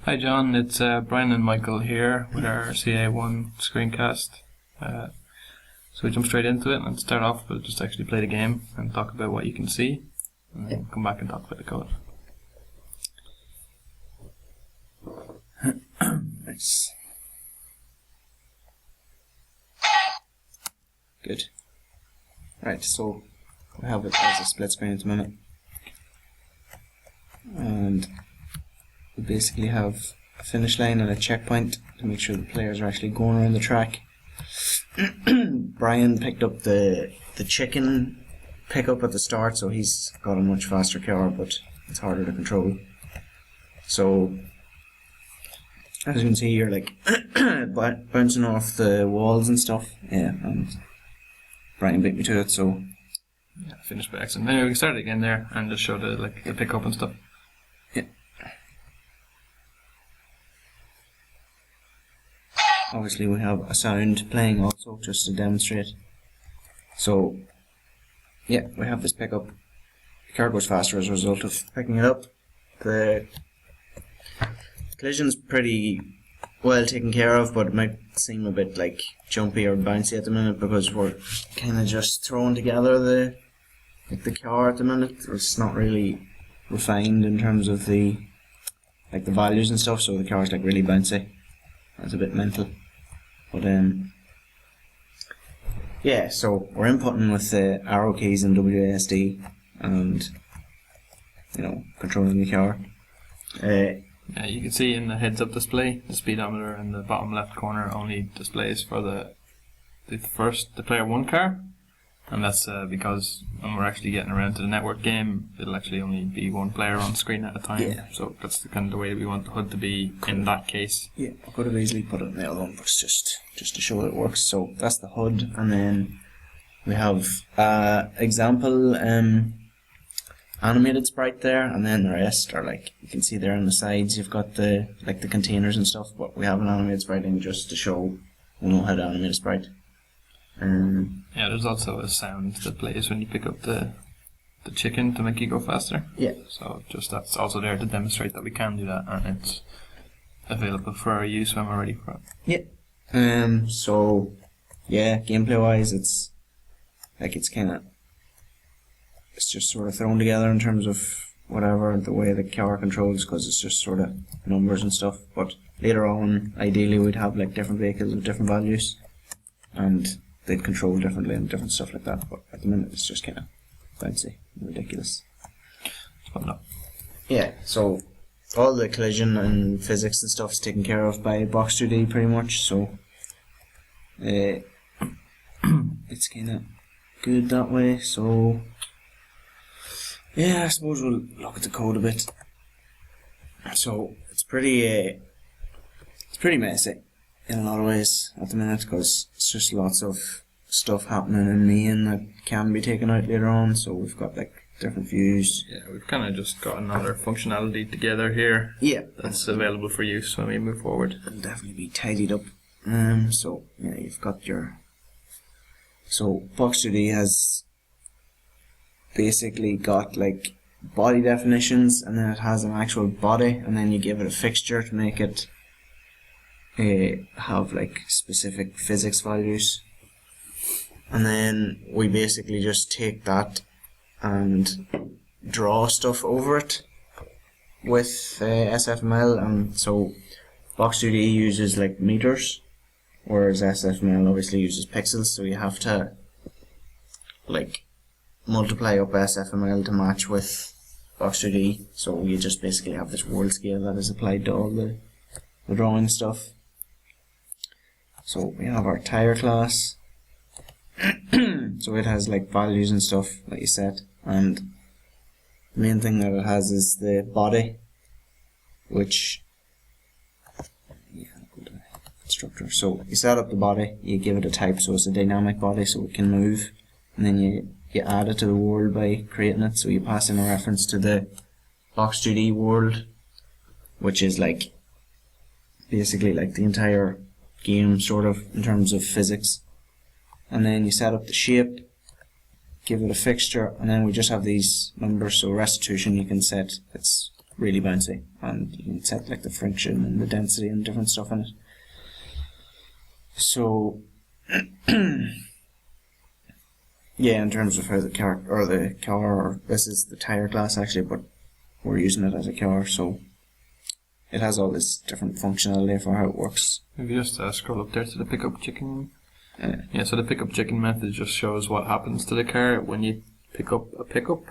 Hi John, it's Brian and Michael here with our CA1 screencast. So we jump straight into it and start off with just actually play the game and talk about what you can see, and then come back and talk about the code. Nice. Good. Right, so we have it as a split screen at the minute. And we basically have a finish line and a checkpoint to make sure the players are actually going around the track. Brian picked up the chicken pickup at the start, so he's got a much faster car, but it's harder to control. So as you can see, you're like bouncing off the walls and stuff. Yeah, and Brian beat me to it, so yeah, finished by accident. Anyway, we can start it again there and just show the pickup and stuff. yeah. Obviously we have a sound playing also, just to demonstrate. So yeah, we have this pickup. The car goes faster as a result of picking it up. The collision's pretty well taken care of, but it might seem a bit like jumpy or bouncy at the minute because we're kind of just throwing together the car at the minute. It's not really refined in terms of the values and stuff, so the car's like really bouncy. It's a bit mental, but yeah. So we're inputting with the arrow keys and WASD, and controlling the car. Yeah, you can see in the heads-up display, the speedometer in the bottom left corner only displays for the player 1 car, and that's because when we're actually getting around to the network game, it'll actually only be one player on screen at a time. Yeah. So that's the kind of the way we want the HUD to be in that case. Yeah, I could have easily put it in the other one, but it's just to show that it works. So that's the HUD, and then we have example animated sprite there, and then the rest are you can see there on the sides you've got the containers and stuff, but we have an animated sprite in just to show we know how to animate a sprite. Yeah, there's also a sound that plays when you pick up the chicken to make you go faster. Yeah. So just that's also there to demonstrate that we can do that, and it's available for our use when we're ready for it. Yeah. So yeah, gameplay wise, it's just sort of thrown together in terms of whatever the way the car controls, because it's just sort of numbers and stuff. But later on, ideally, we'd have different vehicles with different values, and they'd control differently and different stuff like that. But at the minute, it's just kind of bouncy and ridiculous. It's fun enough. Yeah. So all the collision and physics and stuff is taken care of by Box2D pretty much. So it's kind of good that way. So yeah, I suppose we'll look at the code a bit. So it's pretty messy in a lot of ways at the minute, because it's just lots of stuff happening in main that can be taken out later on. So we've got different views. Yeah, we've kind of just got another functionality together here. Yeah, that's available for use when we move forward. It'll definitely be tidied up. So yeah, you've got so Box2D has basically got body definitions, and then it has an actual body, and then you give it a fixture to make it have specific physics values, and then we basically just take that and draw stuff over it with SFML. And so Box2D uses meters, whereas SFML obviously uses pixels, so you have to multiply up SFML to match with Box2D. So you just basically have this world scale that is applied to all the drawing stuff. So we have our tire class. So it has values and stuff that you set, and the main thing that it has is the body, which go to constructor. So you set up the body, you give it a type, so it's a dynamic body, so it can move, and then you add it to the world by creating it. So you pass in a reference to the Box2D world, which is basically the entire game sort of in terms of physics. And then you set up the shape, give it a fixture, and then we just have these numbers. So restitution, you can set its really bouncy, and you can set like the friction and the density and different stuff in it. So yeah, in terms of how the car, or this is the tire class actually, but we're using it as a car, so it has all this different functionality for how it works. If you just scroll up there to the pickup chicken. Yeah, so the pickup chicken method just shows what happens to the car when you pick up a pickup.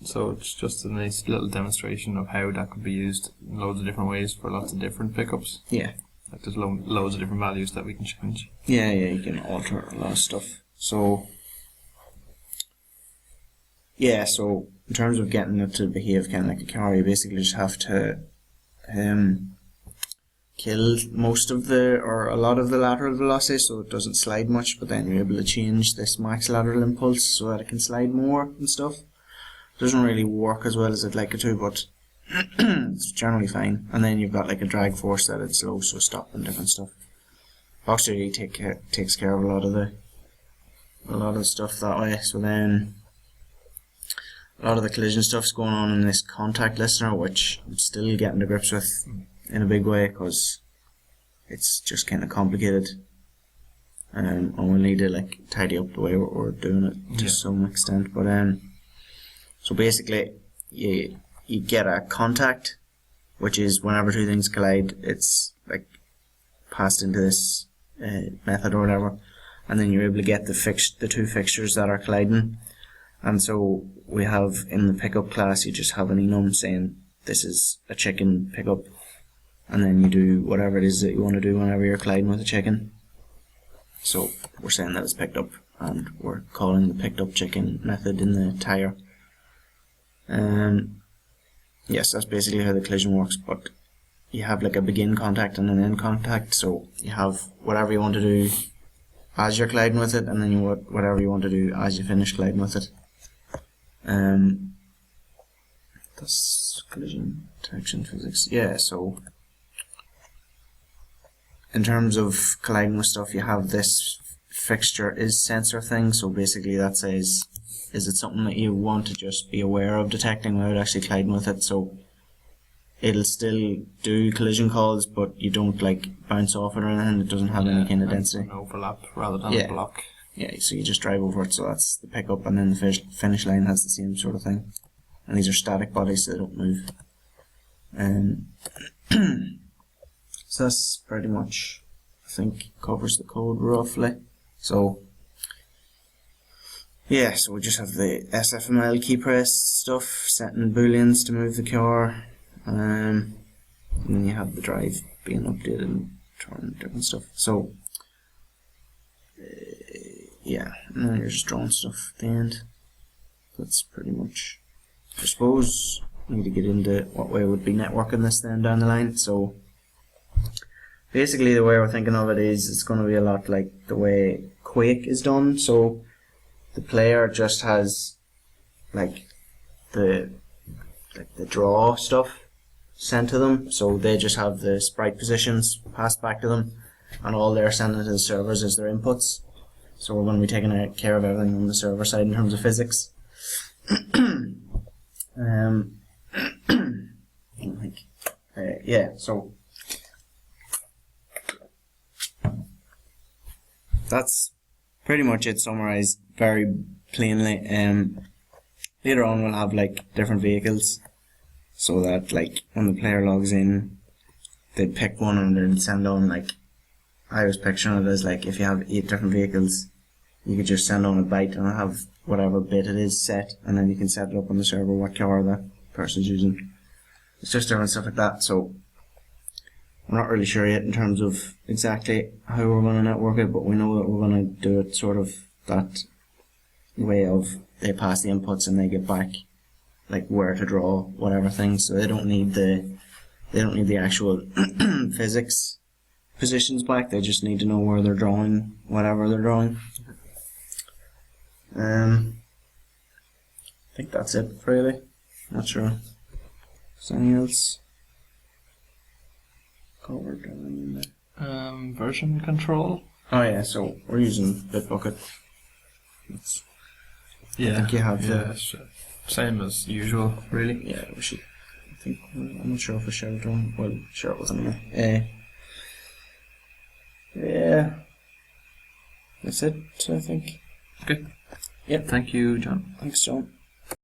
So it's just a nice little demonstration of how that could be used in loads of different ways for lots of different pickups. Yeah. Like there's loads of different values that we can change. Yeah, you can alter a lot of stuff. So yeah, so in terms of getting it to behave kind of like a car, you basically just have to kill most of or a lot of the lateral velocity so it doesn't slide much, but then you're able to change this max lateral impulse so that it can slide more and stuff. It doesn't really work as well as I'd like it to, but it's generally fine. And then you've got like a drag force that it's slow, so stop and different stuff. Box 3D takes care of a lot of the stuff that way. So then a lot of the collision stuff's going on in this contact listener, which I'm still getting to grips with in a big way because it's just kind of complicated, and we'll need to like tidy up the way we're doing it to some extent. But so basically you get a contact, which is whenever two things collide, it's like passed into this method or whatever, and then you're able to get the two fixtures that are colliding. And so we have in the pickup class, you just have an enum saying this is a chicken pickup, and then you do whatever it is that you want to do whenever you're colliding with a chicken. So we're saying that it's picked up, and we're calling the picked up chicken method in the tire. Yes, that's basically how the collision works, but you have like a begin contact and an end contact, so you have whatever you want to do as you're colliding with it, and then whatever you want to do as you finish colliding with it. That's collision detection physics. Yeah, so in terms of colliding with stuff, you have this fixture is sensor thing, so basically that says, is it something that you want to just be aware of detecting without actually colliding with it? So it'll still do collision calls, but you don't like bounce off it or anything. It doesn't have any kind of density. An overlap rather than a block. Yeah, so you just drive over it, so that's the pickup, and then the finish line has the same sort of thing. And these are static bodies, so they don't move. So that's pretty much, I think, covers the code roughly. So yeah, so we just have the SFML key press stuff, setting booleans to move the car, and then you have the drive being updated and turning different stuff. So yeah, and then you're just drawing stuff at the end. That's pretty much. I suppose we need to get into what way would be networking this then down the line. So basically the way we're thinking of it is it's going to be a lot like the way Quake is done. So the player just has like the draw stuff sent to them, so they just have the sprite positions passed back to them, and all they're sending to the servers is their inputs. So we're going to be taking care of everything on the server side in terms of physics. Yeah, so that's pretty much it summarized very plainly. Later on we'll have like different vehicles, so that like when the player logs in, they pick one and then send on, like I was picturing it as like if you have 8 different vehicles, you could just send on a byte and have whatever bit it is set, and then you can set it up on the server what car that person's using. It's just different stuff like that. So we're not really sure yet in terms of exactly how we're going to network it, but we know that we're going to do it sort of that way of they pass the inputs and they get back like where to draw whatever things, so they don't need the actual physics positions back. They just need to know where they're drawing whatever they're drawing. I think that's it really. Not sure. Is there anything else covered in there? Version control. Oh yeah, so we're using Bitbucket. I think you have same as usual, really. Yeah, I think I'm not sure if I shared one. Well, sure it was anyway. Yeah, that's it. I think. Okay. Yep. Thank you, John. Thanks, John.